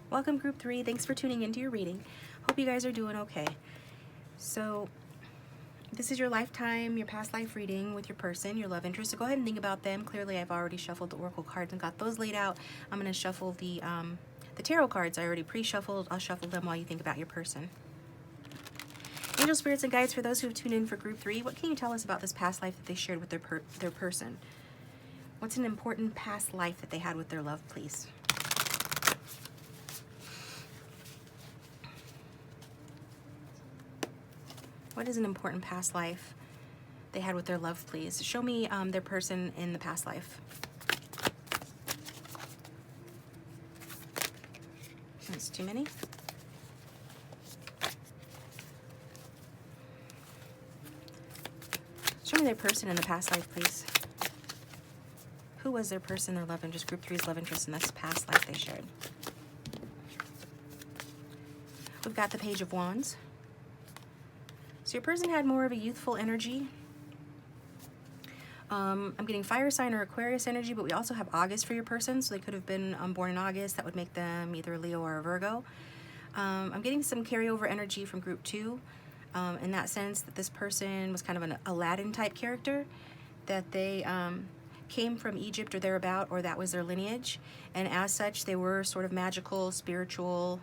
Welcome group 3. Thanks for tuning into your reading. Hope you guys are doing okay. So this is your lifetime, your past life reading with your person, your love interest. So go ahead and think about them. Clearly I've already shuffled the oracle cards and got those laid out. I'm going to shuffle the tarot cards I already pre-shuffled. I'll shuffle them while you think about your person. Angel spirits and guides, for those who have tuned in for group 3, what can you tell us about this past life that they shared with their person? What's an important past life that they had with their love, please? What is an important past life they had with their love, please? Show me their person in the past life. That's too many. Show me their person in the past life, please. Who was their person, their love interest, group 3's love interest in this past life they shared? We've got the Page of Wands. So your person had more of a youthful energy. I'm getting fire sign or Aquarius energy, but we also have August for your person, so they could have been born in August. That would make them either a Leo or a Virgo. I'm getting some carryover energy from group 2, in that sense that this person was kind of an Aladdin type character, that they came from Egypt or thereabout, or that was their lineage, and as such they were sort of magical, spiritual,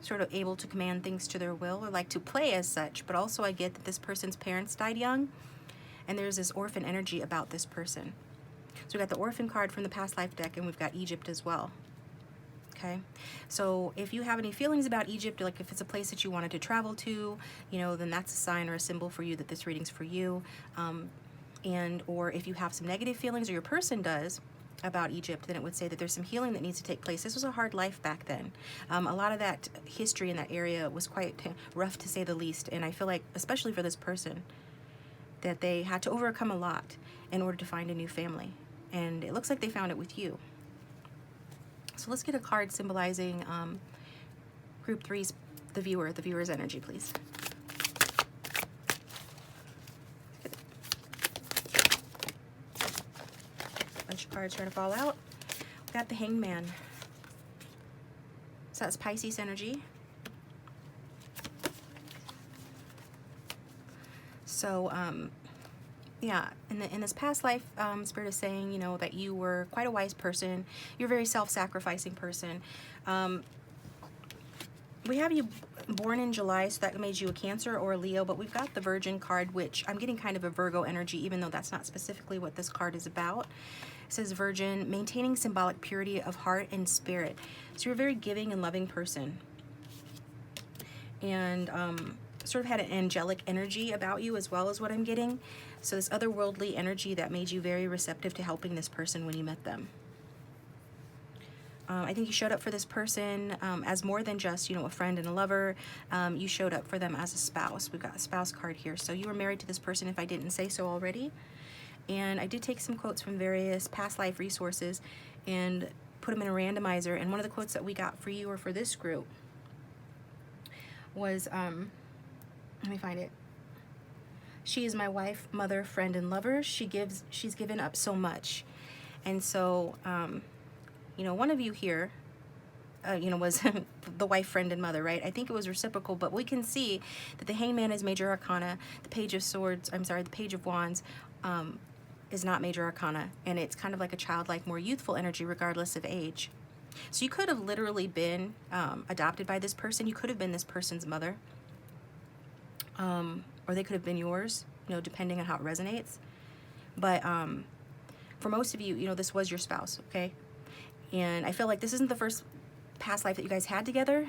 sort of able to command things to their will, or like to play as such. But also I get that this person's parents died young, and there's this orphan energy about this person. So we got the orphan card from the past life deck, and we've got Egypt as well. Okay, so if you have any feelings about Egypt, like if it's a place that you wanted to travel to, you know, then that's a sign or a symbol for you that this reading's for you. Or if you have some negative feelings, or your person does, about Egypt, then it would say that there's some healing that needs to take place. This was a hard life back then. A lot of that history in that area was quite rough, to say the least, and I feel like, especially for this person, that they had to overcome a lot in order to find a new family, and it looks like they found it with you. So let's get a card symbolizing group 3's, the viewer's energy, please. Bunch of cards trying to fall out. We got the Hangman. So that's Pisces energy. So yeah, in this past life, Spirit is saying, you know, that you were quite a wise person. You're a very self-sacrificing person. We have you born in July, so that made you a Cancer or a Leo, but we've got the Virgin card, which I'm getting kind of a Virgo energy, even though that's not specifically what this card is about. It says Virgin, maintaining symbolic purity of heart and spirit. So you're a very giving and loving person, and sort of had an angelic energy about you as well, as what I'm getting. So this otherworldly energy that made you very receptive to helping this person when you met them. I think you showed up for this person as more than just, you know, a friend and a lover. You showed up for them as a spouse. We've got a spouse card here. So you were married to this person, if I didn't say so already. And I did take some quotes from various past life resources and put them in a randomizer. And one of the quotes that we got for you or for this group was, let me find it. She is my wife, mother, friend, and lover. She's given up so much. And so, you know, one of you here, you know, was the wife, friend, and mother, right? I think it was reciprocal, but we can see that the Hangman is major arcana. The Page of Swords, I'm sorry, the Page of Wands is not major arcana, and it's kind of like a childlike, more youthful energy regardless of age. So you could have literally been adopted by this person. You could have been this person's mother, or they could have been yours, you know, depending on how it resonates. But for most of you, you know, this was your spouse, okay? And I feel like this isn't the first past life that you guys had together.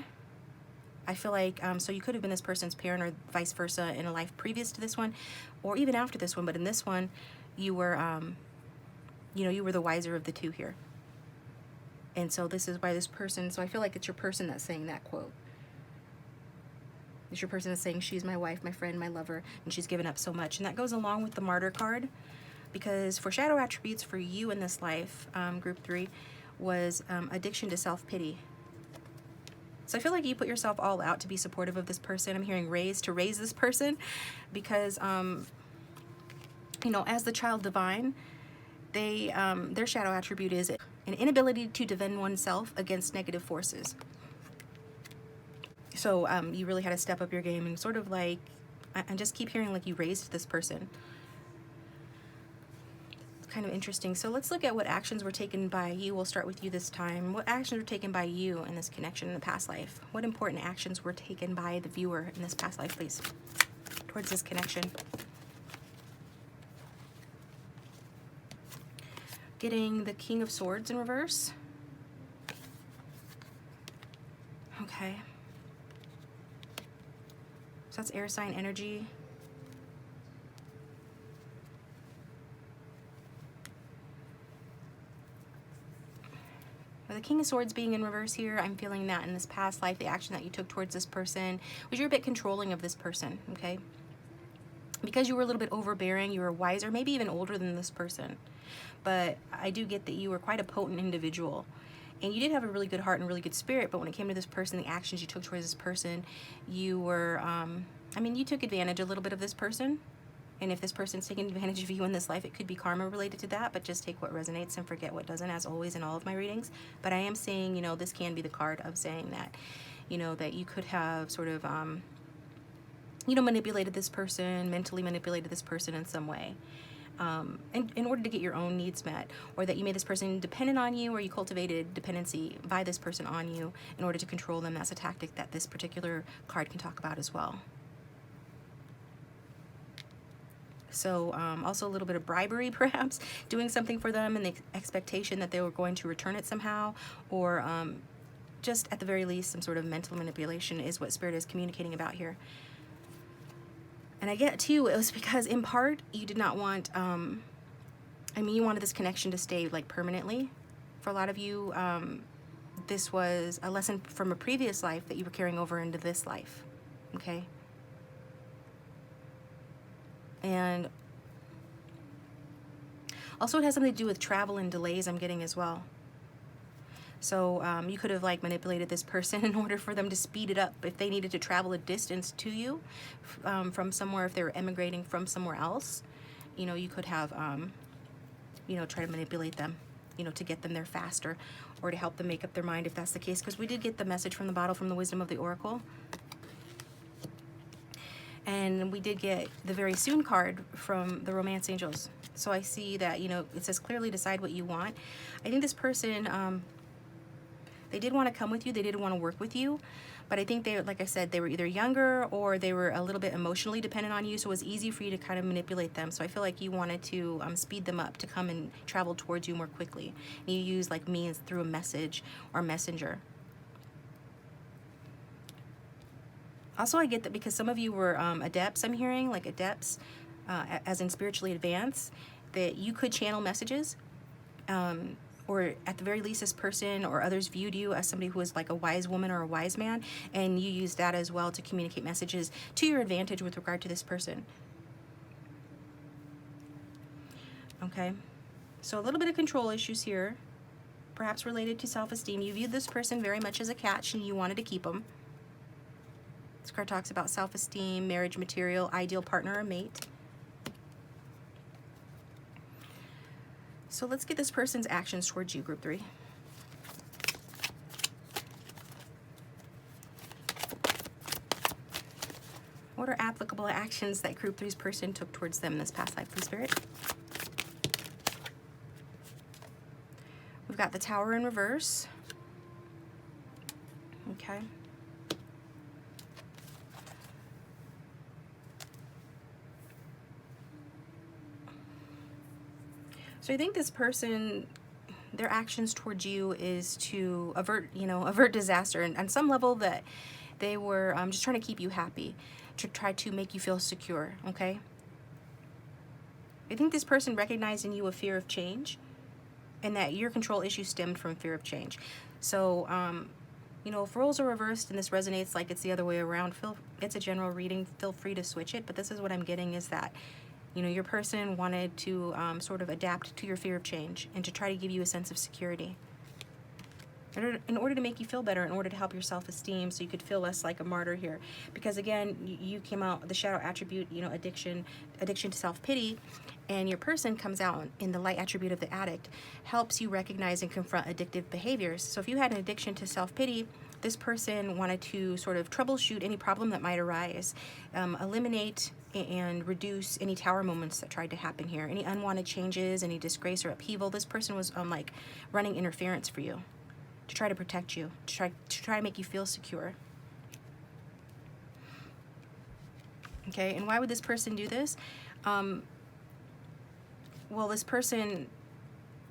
I feel like, so you could have been this person's parent or vice versa in a life previous to this one, or even after this one. But in this one, you were, you know, you were the wiser of the two here. And so this is why this person, so I feel like it's your person that's saying that quote. It's your person that's saying, she's my wife, my friend, my lover, and she's given up so much. And that goes along with the Martyr card, because for shadow attributes for you in this life, group 3, was addiction to self-pity. So I feel like you put yourself all out to be supportive of this person. I'm hearing raise this person, because you know, as the child divine, they their shadow attribute is an inability to defend oneself against negative forces. So you really had to step up your game and sort of like, I just keep hearing like you raised this person. It's kind of interesting. So let's look at what actions were taken by you. We'll start with you this time. What actions were taken by you in this connection in the past life? What important actions were taken by the viewer in this past life, please, towards this connection? Getting the King of Swords in reverse. Okay. So that's air sign energy. With the King of Swords being in reverse here, I'm feeling that in this past life, the action that you took towards this person was you're a bit controlling of this person, okay? Because you were a little bit overbearing, you were wiser, maybe even older than this person. But I do get that you were quite a potent individual. And you did have a really good heart and really good spirit, but when it came to this person, the actions you took towards this person, you were, I mean, you took advantage a little bit of this person. And if this person's taking advantage of you in this life, it could be karma related to that, but just take what resonates and forget what doesn't, as always in all of my readings. But I am saying, you know, this can be the card of saying that, you know, that you could have sort of, you know, manipulated this person, mentally manipulated this person in some way. In order to get your own needs met, or that you made this person dependent on you, or you cultivated dependency by this person on you in order to control them. That's a tactic that this particular card can talk about as well. So also a little bit of bribery, perhaps, doing something for them in the expectation that they were going to return it somehow, or just at the very least some sort of mental manipulation is what Spirit is communicating about here. And I get too, it was because in part you did not want, I mean, you wanted this connection to stay like permanently. For a lot of you, this was a lesson from a previous life that you were carrying over into this life, okay? And also it has something to do with travel and delays, I'm getting as well. So you could have like manipulated this person in order for them to speed it up if they needed to travel a distance to you from somewhere, if they were emigrating from somewhere else. You know, you could have, you know, try to manipulate them, you know, to get them there faster, or to help them make up their mind if that's the case. Because we did get the message from the bottle from the Wisdom of the Oracle. And we did get the very soon card from the Romance Angels. So I see that, you know, it says clearly decide what you want. I think this person, they did want to come with you. They did want to work with you. But I think they, like I said, they were either younger or they were a little bit emotionally dependent on you. So it was easy for you to kind of manipulate them. So I feel like you wanted to speed them up to come and travel towards you more quickly. And you use like means through a message or messenger. Also, I get that because some of you were adepts, I'm hearing, like adepts, as in spiritually advanced, that you could channel messages, or at the very least this person or others viewed you as somebody who was like a wise woman or a wise man, and you used that as well to communicate messages to your advantage with regard to this person. Okay, so a little bit of control issues here, perhaps related to self-esteem. You viewed this person very much as a catch and you wanted to keep them. This card talks about self-esteem, marriage material, ideal partner or mate. So let's get this person's actions towards you, Group 3. What are applicable actions that Group 3's person took towards them in this past life, please, Spirit? We've got the Tower in reverse. Okay. So I think this person, their actions towards you is to avert, you know, avert disaster. And on some level that they were just trying to keep you happy, to try to make you feel secure, okay? I think this person recognized in you a fear of change, and that your control issue stemmed from fear of change. So, you know, if roles are reversed and this resonates like it's the other way around, it's a general reading, feel free to switch it. But this is what I'm getting, is that, you know, your person wanted to sort of adapt to your fear of change and to try to give you a sense of security. In order to make you feel better, in order to help your self-esteem so you could feel less like a martyr here. Because again, you came out, the shadow attribute, you know, addiction to self-pity, And your person comes out in the light attribute of the addict, helps you recognize and confront addictive behaviors. So if you had an addiction to self-pity, this person wanted to sort of troubleshoot any problem that might arise, eliminate and reduce any tower moments that tried to happen here, any unwanted changes, any disgrace or upheaval. This person was like running interference for you to try to protect you, to try to make you feel secure. Okay, and why would this person do this? Well, this person,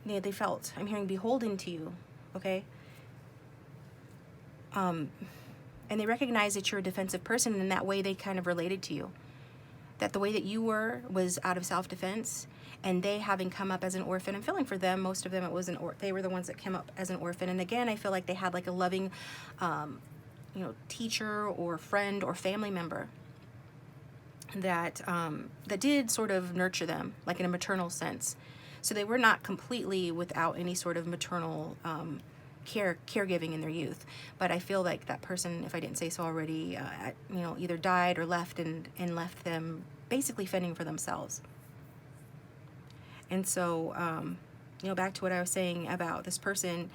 they felt, I'm hearing, beholden to you, okay? And they recognize that you're a defensive person, and in that way they kind of related to you. That the way that you were was out of self-defense, and they having come up as an orphan, I'm feeling for them, most of them, it was they were the ones that came up as an orphan. And again, I feel like they had like a loving, teacher or friend or family member that that did sort of nurture them, like in a maternal sense. So they were not completely without any sort of maternal caregiving in their youth. But I feel like that person, if I didn't say so already, either died or left and left them basically fending for themselves. And so, back to what I was saying about this person,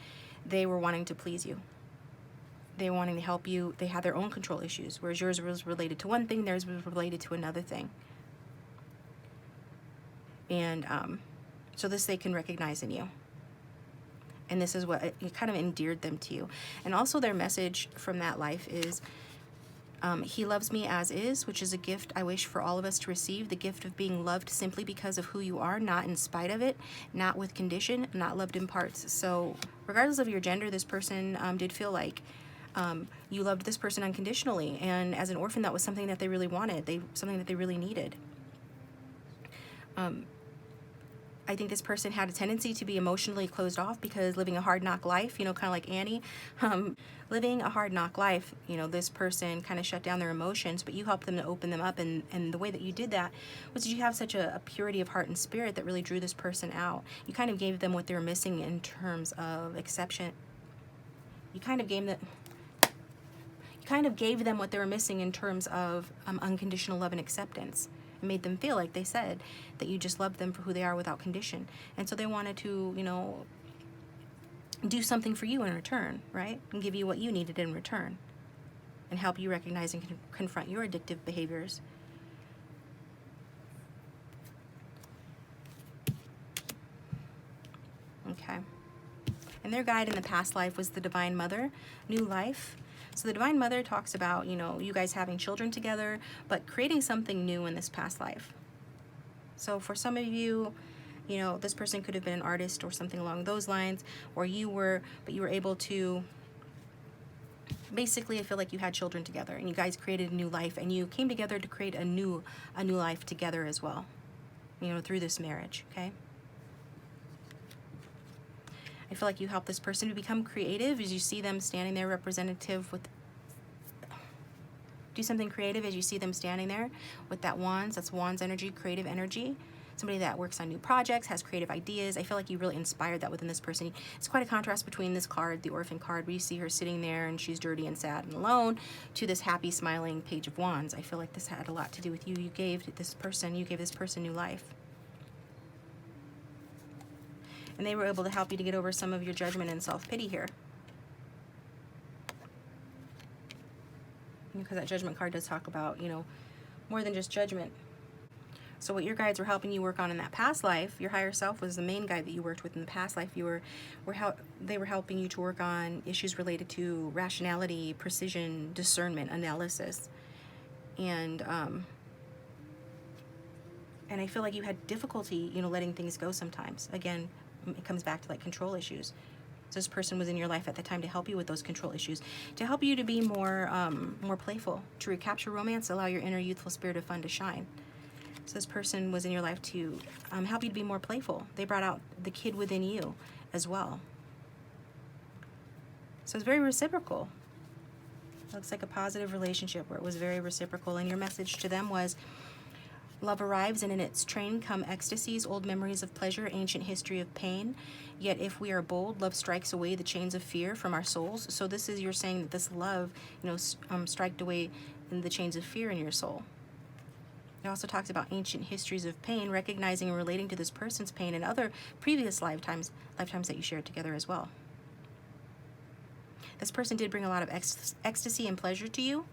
they were wanting to please you. They were wanting to help you. They had their own control issues, whereas yours was related to one thing, theirs was related to another thing. And so this they can recognize in you. And this is what it kind of endeared them to you. And also their message from that life is, he loves me as is, which is a gift I wish for all of us to receive. The gift of being loved simply because of who you are, not in spite of it, not with condition, not loved in parts. So regardless of your gender, this person did feel like you loved this person unconditionally, and as an orphan, that was something that they really wanted, something that they really needed. I think this person had a tendency to be emotionally closed off because living a hard knock life, kind of like Annie, living a hard knock life, this person kind of shut down their emotions, but you helped them to open them up, and the way that you did that was you have such a purity of heart and spirit that really drew this person out. You kind of gave them what they were missing in terms of exception. You kind of gave them what they were missing in terms of unconditional love and acceptance. It made them feel, like they said, that you just loved them for who they are without condition. And so they wanted to, do something for you in return, right? And give you what you needed in return. And help you recognize and confront your addictive behaviors. Okay. And their guide in the past life was the Divine Mother, new life. So the Divine Mother talks about, you guys having children together, but creating something new in this past life. So for some of you, this person could have been an artist or something along those lines, or you were able to, basically I feel like you had children together and you guys created a new life, and you came together to create a new life together as well, through this marriage, okay? I feel like you help this person to become creative as you see them standing there do something creative as you see them standing there with that wands. That's wands energy, creative energy. Somebody that works on new projects, has creative ideas. I feel like you really inspired that within this person. It's quite a contrast between this card, the Orphan card, where you see her sitting there and she's dirty and sad and alone, to this happy, smiling Page of Wands. I feel like this had a lot to do with you. You gave this person new life. And they were able to help you to get over some of your judgment and self-pity here. Because that Judgment card does talk about, more than just judgment. So what your guides were helping you work on in that past life, your higher self was the main guide that you worked with in the past life. They were helping you to work on issues related to rationality, precision, discernment, analysis. And I feel like you had difficulty, letting things go sometimes. Again, it comes back to like control issues. So this person was in your life at the time to help you with those control issues, to help you to be more playful, to recapture romance, allow your inner youthful spirit of fun to shine. So this person was in your life to help you to be more playful. They brought out the kid within you as well. So it's very reciprocal. It looks like a positive relationship where it was very reciprocal, and your message to them was, love arrives, and in its train come ecstasies, old memories of pleasure, ancient history of pain. Yet if we are bold, love strikes away the chains of fear from our souls. So this is, you're saying that this love, striked away the chains of fear in your soul. It also talks about ancient histories of pain, recognizing and relating to this person's pain and other previous lifetimes that you shared together as well. This person did bring a lot of ecstasy and pleasure to you.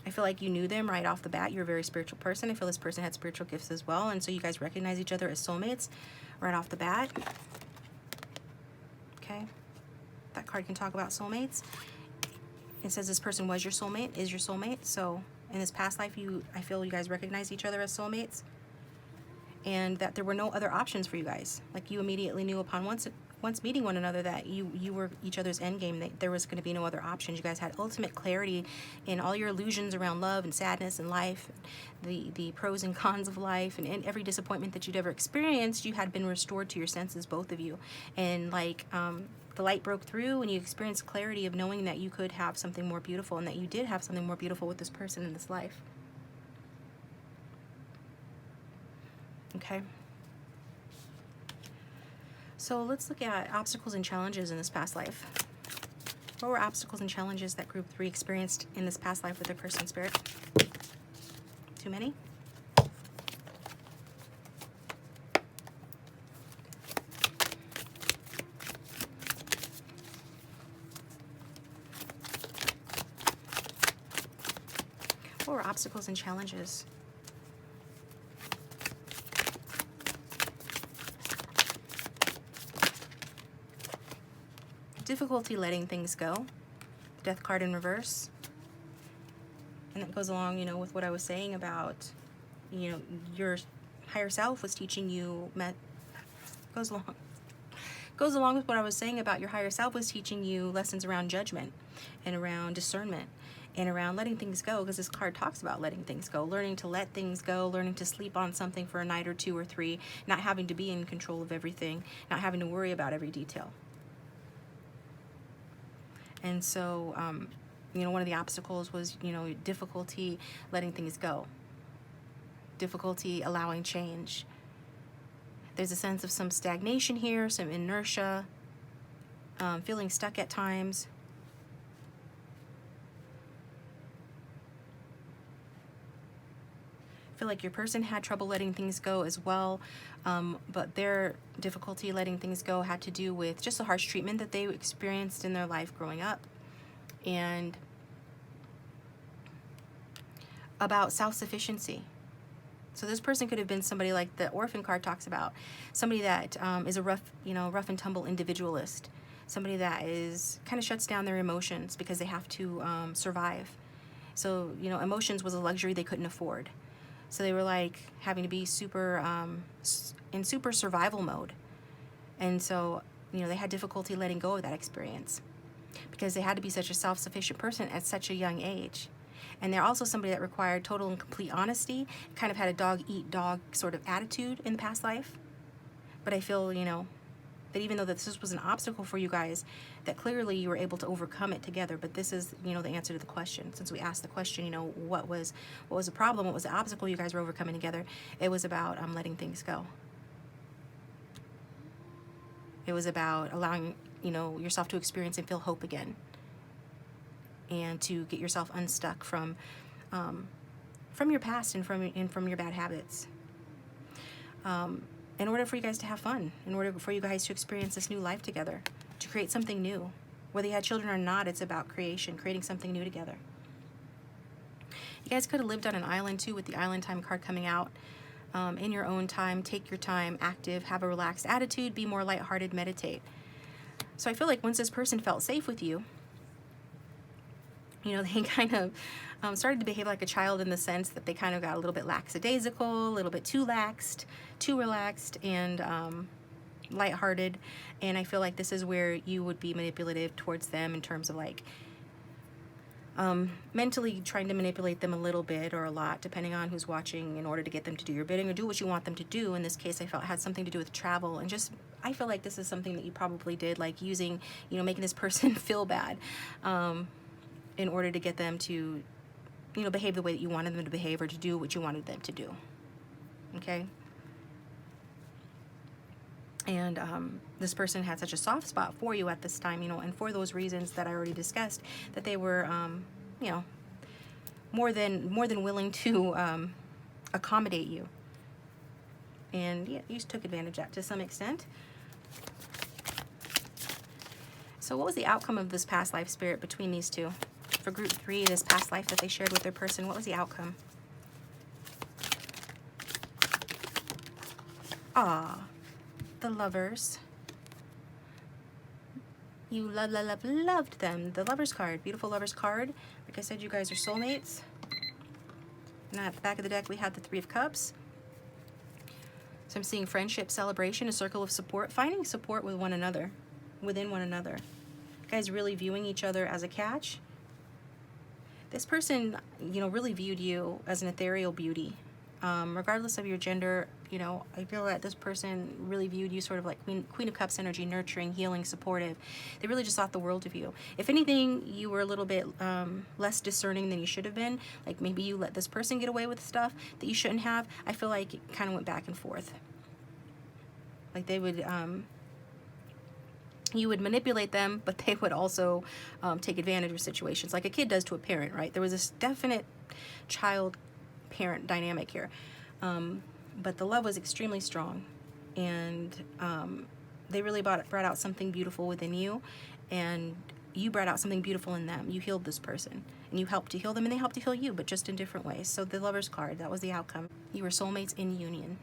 I feel like you knew them right off the bat. You're a very spiritual person. I feel this person had spiritual gifts as well, and so you guys recognize each other as soulmates right off the bat. Okay, that card can talk about soulmates. It says this person was your soulmate, is your soulmate. So in this past life, I feel you guys recognize each other as soulmates, and that there were no other options for you guys. Like, you immediately knew upon once meeting one another that you were each other's end game, that there was going to be no other options. You guys had ultimate clarity in all your illusions around love and sadness and life, the pros and cons of life, and in every disappointment that you'd ever experienced, you had been restored to your senses, both of you. And like, the light broke through and you experienced clarity of knowing that you could have something more beautiful, and that you did have something more beautiful with this person in this life. Okay. So let's look at obstacles and challenges in this past life. What were obstacles and challenges that group 3 experienced in this past life with their person spirit? Too many? What were obstacles and challenges? Difficulty letting things go. Death card in reverse. And that goes along, with what I was saying about, your higher self was teaching you, goes along with what I was saying about your higher self was teaching you lessons around judgment and around discernment and around letting things go, because this card talks about letting things go, learning to let things go, learning to sleep on something for a night or 2 or 3, not having to be in control of everything, not having to worry about every detail. And so, one of the obstacles was, difficulty letting things go. Difficulty allowing change. There's a sense of some stagnation here, some inertia, feeling stuck at times. I feel like your person had trouble letting things go as well, but their difficulty letting things go had to do with just the harsh treatment that they experienced in their life growing up, and about self-sufficiency. So this person could have been somebody like the Orphan card talks about, somebody that is a rough and tumble individualist, somebody that is kind of shuts down their emotions because they have to survive. So emotions was a luxury they couldn't afford. So they were like having to be super in super survival mode, and so they had difficulty letting go of that experience because they had to be such a self-sufficient person at such a young age. And they're also somebody that required total and complete honesty, kind of had a dog-eat-dog sort of attitude in the past life. But I feel, that even though this was an obstacle for you guys, that clearly you were able to overcome it together. But this is, the answer to the question. Since we asked the question, what was the problem, what was the obstacle you guys were overcoming together? It was about letting things go. It was about allowing, yourself to experience and feel hope again, and to get yourself unstuck from your past and from your bad habits. In order for you guys to have fun, in order for you guys to experience this new life together, to create something new. Whether you had children or not, it's about creation, creating something new together. You guys could have lived on an island too, with the Island Time card coming out. In your own time, take your time, active, have a relaxed attitude, be more lighthearted, meditate. So I feel like once this person felt safe with you, they kind of started to behave like a child, in the sense that they kind of got a little bit lackadaisical, a little bit too laxed, too relaxed, and lighthearted. And I feel like this is where you would be manipulative towards them, in terms of like mentally trying to manipulate them a little bit or a lot, depending on who's watching, in order to get them to do your bidding or do what you want them to do. In this case, I felt it had something to do with travel, and just, I feel like this is something that you probably did, like using, making this person feel bad, in order to get them to, behave the way that you wanted them to behave, or to do what you wanted them to do. Okay? And this person had such a soft spot for you at this time, and for those reasons that I already discussed, that they were, more than willing to accommodate you. And yeah, you took advantage of that to some extent. So what was the outcome of this past life, Spirit, between these two? For group 3, this past life that they shared with their person, what was the outcome? Ah, the Lovers. You loved them. The Lovers card, beautiful Lovers card. Like I said, you guys are soulmates. And at the back of the deck, we have the 3 of Cups. So I'm seeing friendship, celebration, a circle of support, finding support with one another, within one another. You guys really viewing each other as a catch. This person, you know, really viewed you as an ethereal beauty. Regardless of your gender, you know, I feel that this person really viewed you sort of like Queen of Cups energy, nurturing, healing, supportive. They really just thought the world of you. If anything, you were a little bit less discerning than you should have been. Like maybe you let this person get away with stuff that you shouldn't have. I feel like it kind of went back and forth. Like they would, you would manipulate them, but they would also take advantage of situations like a kid does to a parent, right? There was this definite child-parent dynamic here. But the love was extremely strong, and they really brought out something beautiful within you, and you brought out something beautiful in them. You healed this person, and you helped to heal them, and they helped to heal you, but just in different ways. So the Lovers card, that was the outcome. You were soulmates in union.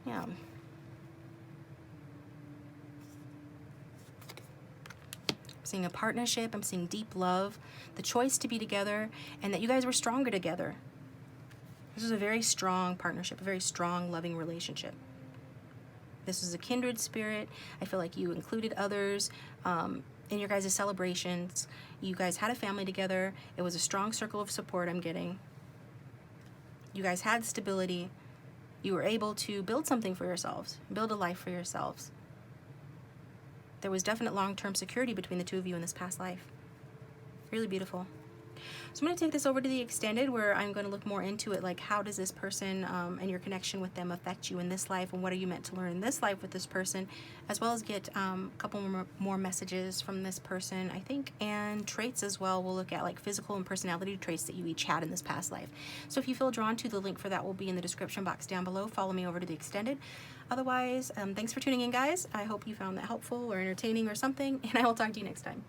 Yeah. I'm seeing a partnership. I'm seeing deep love, the choice to be together, and that you guys were stronger together. This was a very strong partnership, a very strong, loving relationship. This was a kindred spirit. I feel like you included others in your guys' celebrations. You guys had a family together. It was a strong circle of support I'm getting. You guys had stability. You were able to build something for yourselves, build a life for yourselves. There was definite long-term security between the two of you in this past life. Really beautiful. So I'm going to take this over to the extended, where I'm going to look more into it, like how does this person and your connection with them affect you in this life, and what are you meant to learn in this life with this person, as well as get a couple more messages from this person, I think, and traits as well. We'll look at like physical and personality traits that you each had in this past life. So if you feel drawn to, the link for that will be in the description box down below. Follow me over to the extended. Otherwise, thanks for tuning in, guys. I hope you found that helpful or entertaining or something, and I will talk to you next time.